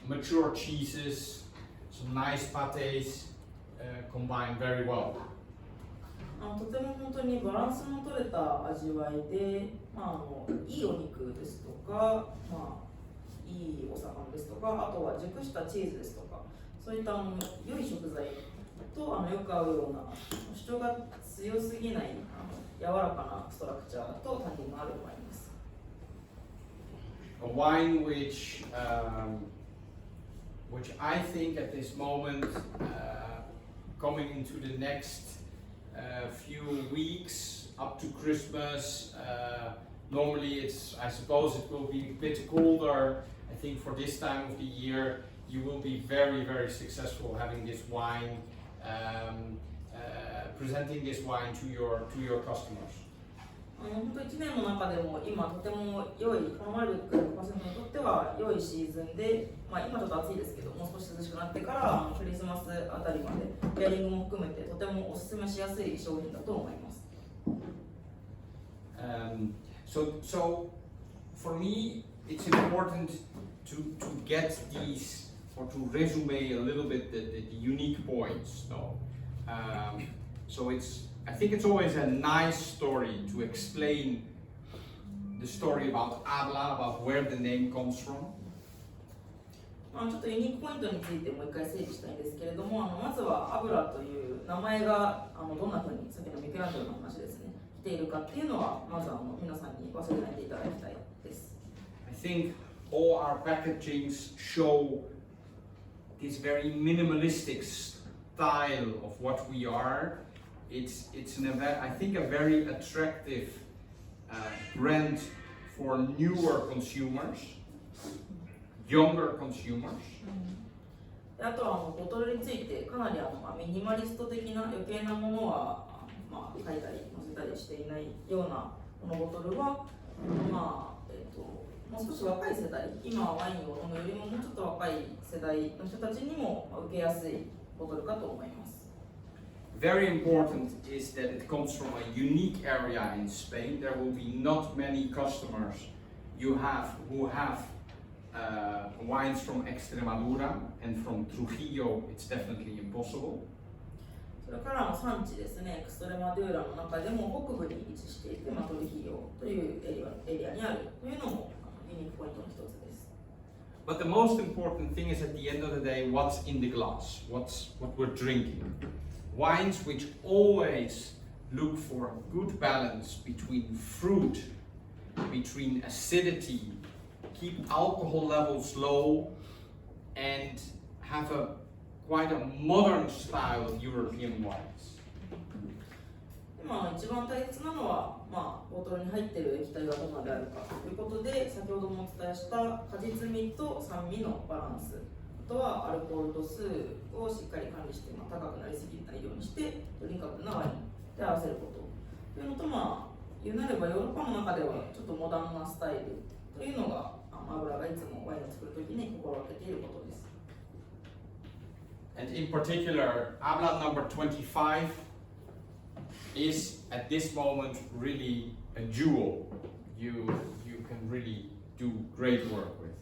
mature cheeses, some nice pâtés combine very well. とても本当にバランスの取れた味わいで、いいお肉ですとか、いいお魚ですとか、あとは熟したチーズですとか、そういった良い食材とよく合うような主張が強すぎない柔らかなストラクチャーとタンニンのあるワインです。A wine which I think at this moment, coming into the next few weeks up to Christmas, normally I suppose it will be a bit colder. I think for this time of the year you will be very, very successful having this wine, presenting this wine to your customers. 本当1年の中でも今とても良い、このマルベック 100% にとっては良いシーズンで、今ちょっと暑いですけど、もう少し涼しくなってからクリスマスあたりまでペアリングも含めてとてもおすすめしやすい商品だと思います。So for me, it's important to get these, or to resume a little bit the unique points. So I think it's always a nice story to explain the story about Abla, about where the name comes from. ちょっとユニークポイントについてもう一回整理したいんですけれども、まずはアブラという名前がどんなふうにさっきのミケランジェロの話ですね、来ているかっていうのはまず皆さんに忘れないでいただきたいです。I think all our packagings show this very minimalistic style of what we are. it's I think a very attractive brand for newer consumers, younger consumers. であとはボトルについてかなりミニマリスト的な余計なものは、書いたり載せたりしていないようなこのボトルは、もう少し若い世代、今ワインを飲むよりももうちょっと若い世代の人たちにも受けやすいボトルかと思います。Very important is that it comes from a unique area in Spain. There will be not many customers who have wines from Extremadura, and from Trujillo it's definitely impossible. それから産地ですね、エクストレマドゥーラの中でも北部に位置していて、トルヒヨというエリアにあるというのもユニークポイントの一つです。But the most important thing is, at the end of the day, what's in the glass, what we're drinking. Wines which always look for a good balance between fruit, between acidity, keep alcohol levels low, and have quite a modern style of European wines. 一番大切なのは、ボトルに入っている液体がどこまであるかということで、先ほどもお伝えした果実味と酸味のバランス、あとはアルコール度数をしっかり管理して、高くなりすぎないようにしてドリンカブルなワインで合わせることというのと、言うなればヨーロッパの中ではちょっとモダンなスタイルというのが油がいつもワインを作るときに心がけていることです。And in particular, Abla number 25 is at this moment really a jewel you can really do great work with.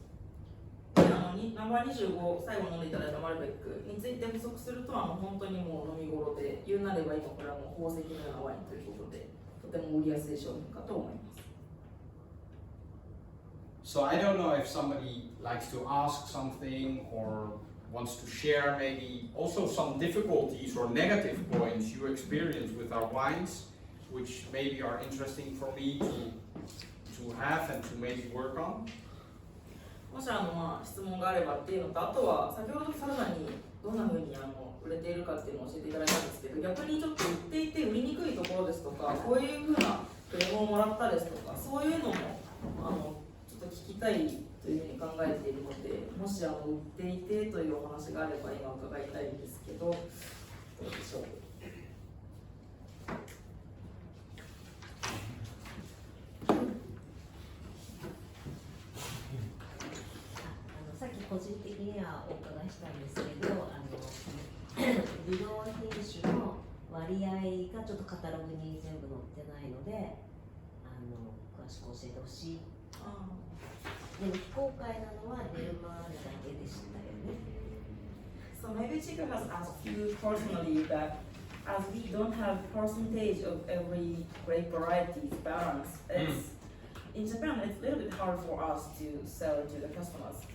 ナンバー25、最後飲んでいただいたマルベックについて補足すると、本当にもう飲み頃で、言うなれば今これはもう宝石のようなワインということで、とても売りやすい商品かと思います。So I don't know if somebody likes to ask something or wants to share maybe also some difficulties or negative points you experience with our wines, which maybe are interesting for me to have and to maybe work on. もし質問があればっていうのと、あとは先ほどサラダにどんな風に売れているかっていうのを教えていただいたんですけど、逆にちょっと売っていて売りにくいところですとか、こういう風なクレームをもらったですとか、そういうのもちょっと聞きたいというふうに考えているので、もし売っていてというお話があれば今伺いたいんですけど、どうでしょう。さっき個人的にはお伺いしたんですけど、ブドウ品種の割合がちょっとカタログに全部載ってないので、詳しく教えてほしい。でも非公開なのはデルマールだけでしたよね。So maybe Chica has asked you personally that as we don't have percentage of every grape variety's balance, in Japan it's a little bit hard for us to sell to the customers.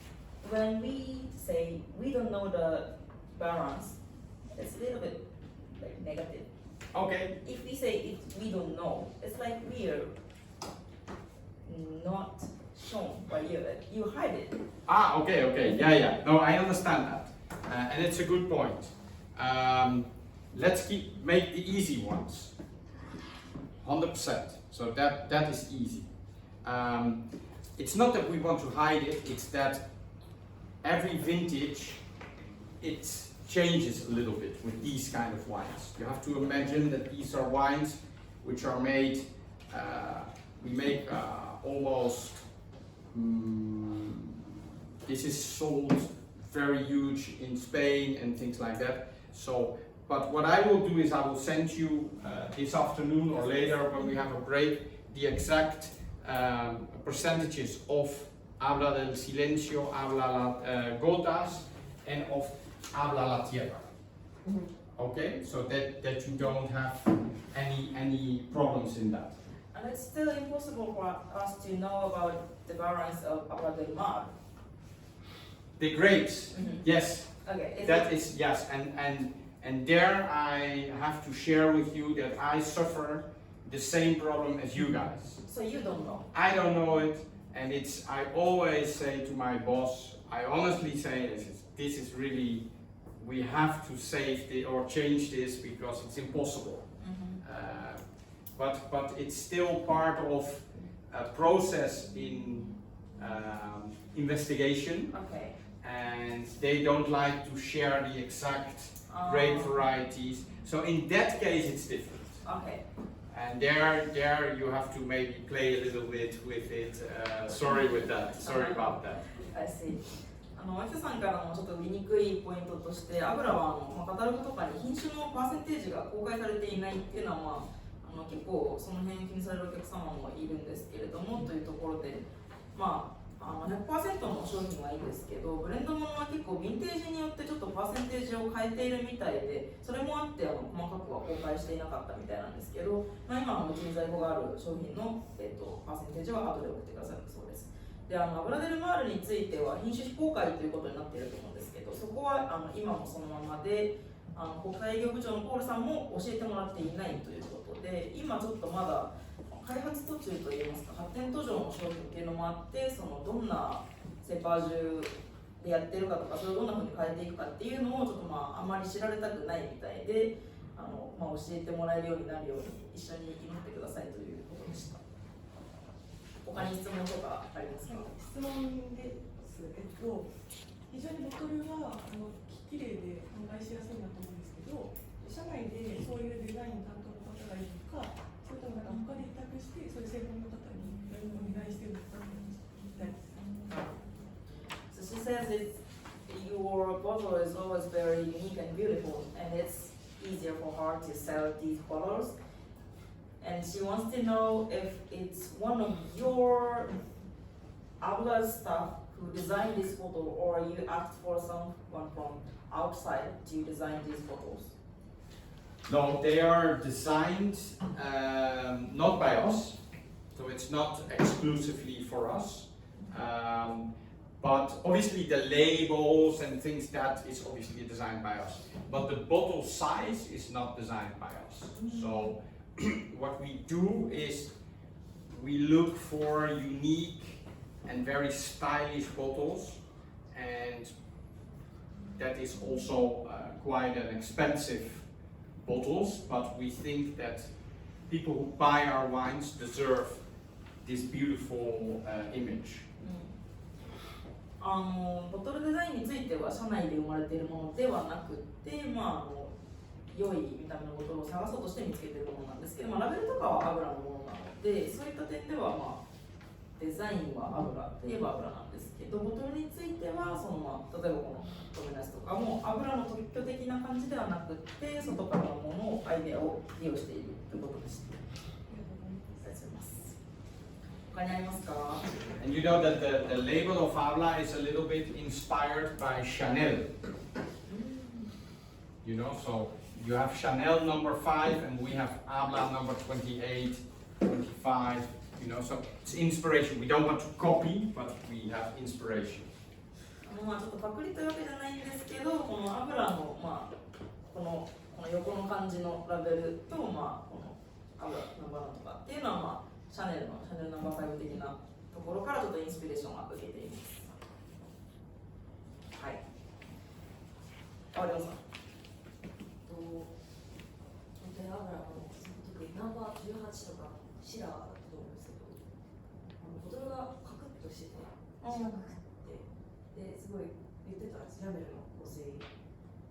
When we say we don't know the balance, it's a little bit like negative. Okay. If we say we don't know, it's like we're not shown by you. You hide it. Okay. Yeah. No, I understand that. And it's a good point. Let's make the easy ones. 100%. So that is easy. It's not that we want to hide it, it's that every vintage it changes a little bit with these kind of wines. You have to imagine that these are wines which are made, we make almost, this is sold very huge in Spain and things like that. So, but what I will do is I will send you this afternoon or later when we have a break the exact percentages of Habla del Silencio, Habla Gotas, and of Habla la Tierra. Okay, so that you don't have any problems in that. And it's still impossible for us to know about the variants of Habla del Mar. The grapes, yes. Okay. That is yes, and there I have to share with you that I suffer the same problem as you guys. So you don't know. I don't know it, and I always say to my boss, I honestly say this is really, we have to save or change this because it's impossible. But it's still part of a process in investigation, Okay. and they don't like to share the exact grape varieties. So in that case, it's different. Okay. And there you have to maybe play a little bit with it. Sorry with that. Sorry about that. I see. 脇田さんからもちょっと見にくいポイントとして、油はカタログとかに品種のパーセンテージが公開されていないっていうのは、結構その辺気にされるお客様もいるんですけれども、というところで、100% の商品はいいんですけど、ブレンドものは結構ヴィンテージによってちょっとパーセンテージを変えているみたいで、それもあって細かくは公開していなかったみたいなんですけど、今うちに在庫がある商品の、パーセンテージは後で送ってくださるそうです。で、アブラデルマールについては品種非公開ということになっていると思うんですけど、そこは今もそのままで、国際営業部長のポールさんも教えてもらっていないということで、今ちょっとまだ開発途中といいますか、発展途上の商品っていうのもあって、どんなセパージュでやってるかとか、それをどんな風に変えていくかっていうのをちょっとあまり知られたくないみたいで、教えてもらえるようになるように一緒に祈ってくださいということでした。他に質問とかありますか？質問です。非常にボトルは綺麗で販売しやすいなと思うんですけど、社内でそういうデザイン担当の方がいるのか、それとも他で委託してそういう専門の方にお願いしているのか聞きたいです。So she says your bottle is always very unique and beautiful, and it's easier for her to sell these bottles. And she wants to know if it's one of your Abla staff who designed this bottle, or you asked for someone from outside to design these bottles. No, they are designed not by us, so it's not exclusively for us. But obviously the labels and things, that is obviously designed by us. But the bottle size is not designed by us. So what we do is we look for unique and very stylish bottles, and that is also quite an expensive bottles, but we think that people who buy our wines deserve this beautiful image. ボトルデザインについては社内で生まれているものではなくて、良い見た目のボトルを探そうとして見つけているものなんですけど、ラベルとかは油のものなので、そういった点では、デザインは油といえば油なんですけど、ボトルについては例えばこのトメナスとかも油の特許的な感じではなくて、外からのものをアイデアを利用しているということでした。他にありますか？ And you know that the label of Habla is a little bit inspired by Chanel. You know, so you have Chanel number 5 and we have Habla number 28, 25, you know, so it's inspiration. We don't want to copy, but we have inspiration. ちょっとパクリというわけじゃないんですけど、この油の、この横の感じのラベルと、この油ナンバーとかっていうのは、シャネルナンバー5的なところからちょっとインスピレーションを受けています。はい。ありますか？油の特にナンバー18とかシラーだったと思うんですけど、ボトルがカクッとしてて四角くて、ですごい言ってたらシャネルの香水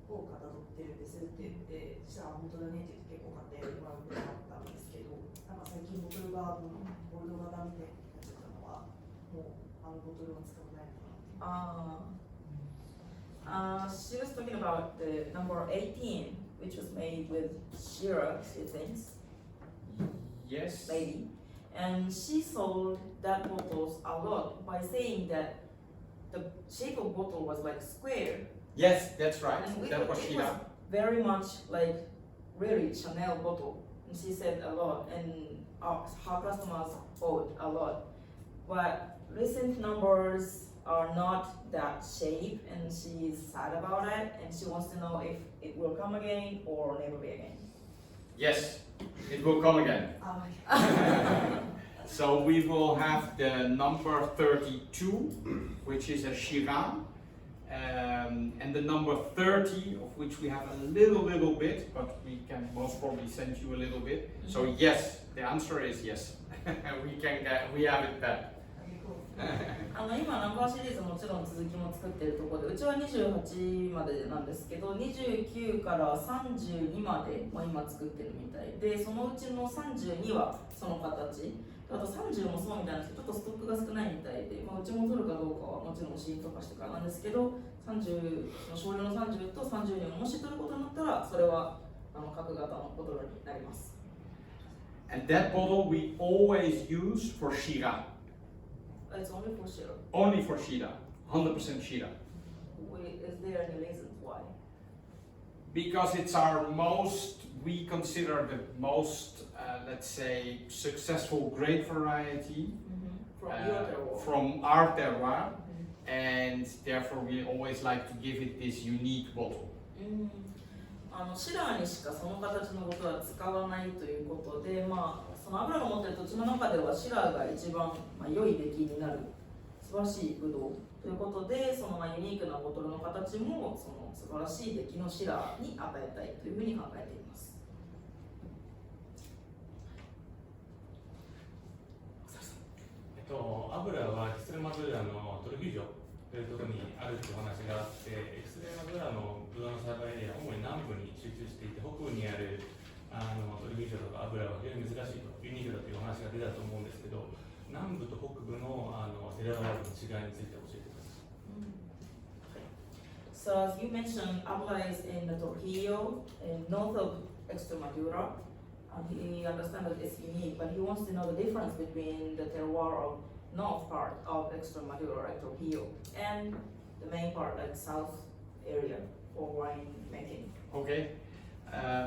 をかたどってるんですって言って、そしたら本当だねって言って結構買ってもらうことがあったんですけど、最近ボトルがボルド型みたいになっちゃったのはもうボトルは使わないのかなって。She was talking about the number 18, which was made with Shira, she thinks. Yes. Maybe. And she sold that bottles a lot by saying that the shape of bottle was like square. Yes, that's right. And That was it Sheila. was very much like really Chanel bottle. And she said a lot, and her customers bought a lot. But recent numbers are not that shape, and she's sad about it, and she wants to know if it will come again or never be again. Yes, it will come again. So we will have the number 32, which is a Shiraz, and the number 30, of which we have a little bit, but we can most probably send you a little bit. So yes, the answer is yes. we have it back. 今ナンバーシリーズもちろん続きも作ってるところで、うちは28までなんですけど、29から32までも今作ってるみたいで、そのうちの32はその形、あと30もそうみたいなんですけど、ちょっとストックが少ないみたいで、うちも取るかどうかはもちろんシート化してからなんですけど、30少量の30と32をもし取ることになったら、それは各型のボトルになります。And that bottle we always use for Shira. It's only for Shira. Only for Shira. 100% Shira. Is there any reason why? Because it's our most, we consider the most, let's say, successful grape variety from our terroir, and therefore we always like to give it this unique bottle. シラーにしかその形のことは使わないということで、その油が持っている土地の中ではシラーが一番、良い出来になる素晴らしいブドウということで、そのユニークなボトルの形もその素晴らしい出来のシラーに与えたいというふうに考えています。油はエクストレマドゥーラのトルギージョというところにあるというお話があって、エクストレマドゥーラのブドウの栽培エリアは主に南部に集中していて、北部にあるトルギージョとか油は非常に珍しいと、ユニークだというお話が出たと思うんですけど、南部と北部のテラワールの違いについて教えてください。So as you mentioned, Abla is in the Trujillo, in north of Extremadura, and he understands that it's unique, but he wants to know the difference between the terroir of north part of Extremadura, like Trujillo, and the main part, like south area for wine making. Okay,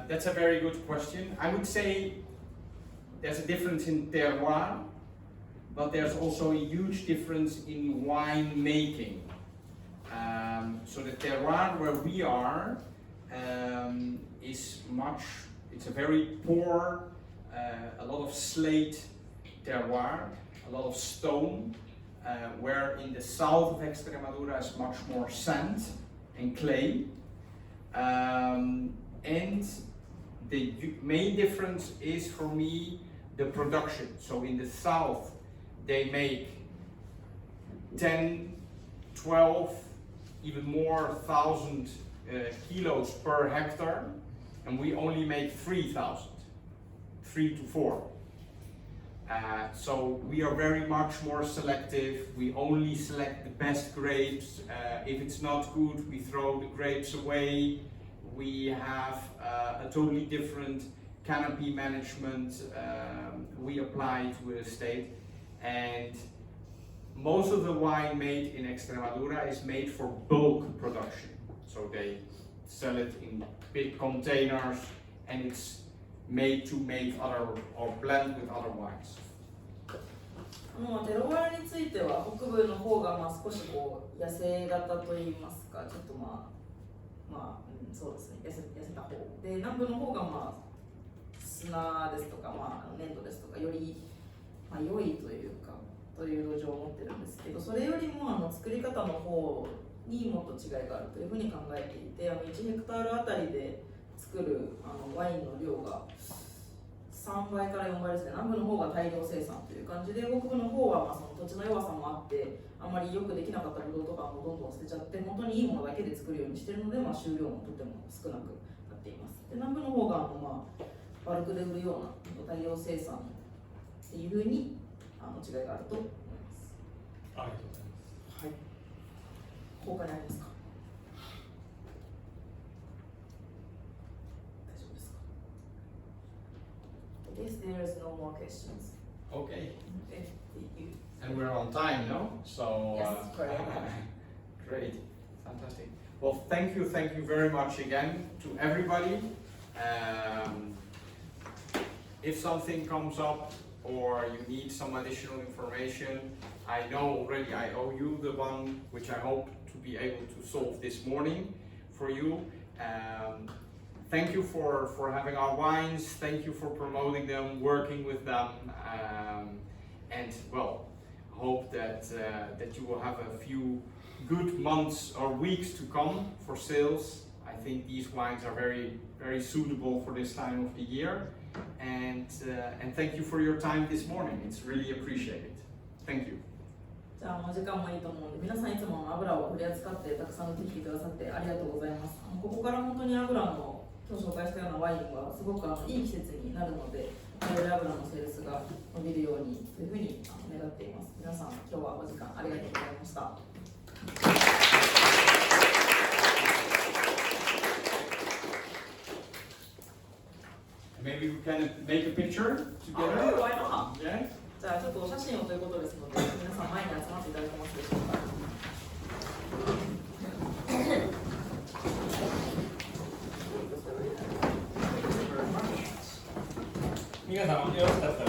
that's a very good question. I would say there's a difference in terroir, but there's also a huge difference in wine making. So the terroir where we are is much, it's a very poor, a lot of slate terroir, a lot of stone, where in the south of Extremadura is much more sand and clay. And the main difference is for me the production. So in the south they make 10, 12, even more thousand kilos per hectare, and we only make 3,000, 3 to 4. So we are very much more selective. We only select the best grapes. If it's not good, we throw the grapes away. We have a totally different canopy management we apply to the estate, and most of the wine made in Extremadura is made for bulk production. So they sell it in big containers, and it's made to make other or blend with other wines. テロワールについては北部の方が少し野生型といいますか、ちょっとそうですね、痩せた方で、南部の方が砂ですとか、粘土ですとかより良いというかという土壌を持ってるんですけど、それよりも作り方の方にもっと違いがあるというふうに考えていて、1ヘクタールあたりで作るワインの量が3倍から4倍ですね。南部の方が大量生産という感じで、北部の方はその土地の弱さもあって、あんまりよくできなかったブドウとかもどんどん捨てちゃって、本当にいいものだけで作るようにしているので、収量もとても少なくなっています。で、南部の方がバルクで売るような大量生産っていうふうに違いがあると思います。ありがとうございます。はい。他にありますか？大丈夫ですか？ I guess there is no more questions. Okay. Thank you. And we're on time, no? So Yes, correct. Great, fantastic. Well, thank you very much again to everybody. If something comes up or you need some additional information, I know already I owe you the one which I hope to be able to solve this morning for you. Thank you for having our wines. Thank you for promoting them, working with them, and well, hope that you will have a few good months or weeks to come for sales. I think these wines are very suitable for this time of the year. And thank you for your time this morning. It's really appreciated. Thank you. じゃあもう時間もいいと思うので、皆さんいつも油を取り扱ってたくさん売ってきてくださってありがとうございます。ここから本当に油の今日紹介したようなワインはすごくいい季節になるので、油のセールスが伸びるようにというふうに願っています。皆さん今日はお時間ありがとうございました。Maybe we can make a picture together. Why not? Yeah. じゃあちょっとお写真をということですので、皆さん前に集まっていただけますでしょうか。皆さんよろしかった